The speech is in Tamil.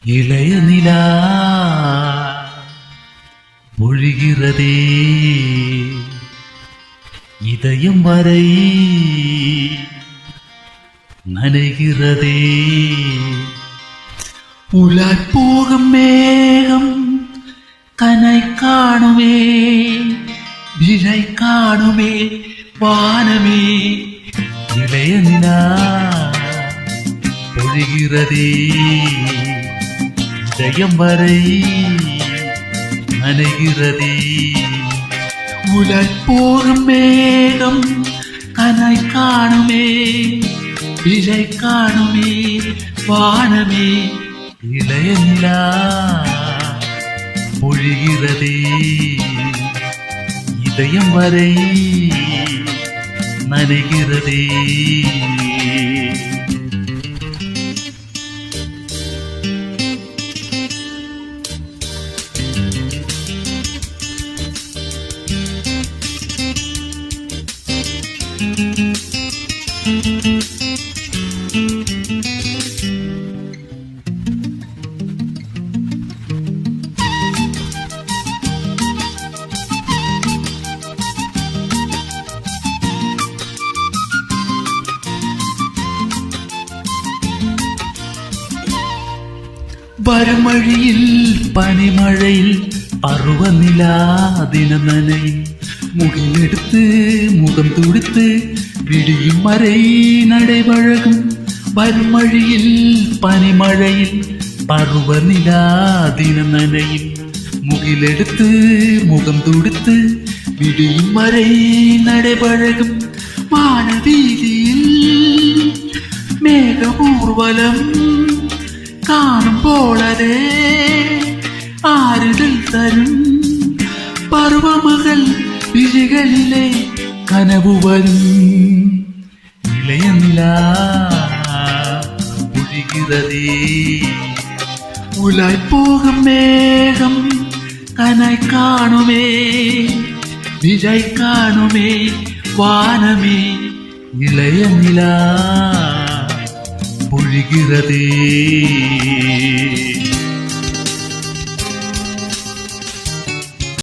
இளைய நிலா பொழிகிறதே இதயம் வரை நனைகிறதே. உலாய் போகும் மேகம் கனை காணுமே விழை காணுமே வானமே. இளைய நிலா பொழிகிறதே இதயம் வரை நனைகிறதே. உலாய் போகும் மேகம் கனை காணுமே விழை காணுமே வானமே. இளைய நிலா பொழிகிறதே இதயம் வரை நனைகிறதே. வருமழியில் பனிமழையில் பருவநிலா தினம் நனையும் முகிலெடுத்து முகம் துடித்து விடியும் வரை நடைபழகும். வருமழியில் பனிமழையில் பருவநிலா தினம் நனையும் முகிலெடுத்து முகம் துடித்து விடியும் வரை நடைபழகும். வானவீதியில் மேக ஊர்வலம் காணும் போலதே ஆறுதல் தரும் பருவமகள் விழிகளிலே கனவு வரும். இளைய நிலா பொழிகிறதே உலாய் போகும் மேகம் கனை காணுமே விழை காணுமே வானமே. இளைய நிலா பொழிகிறதே.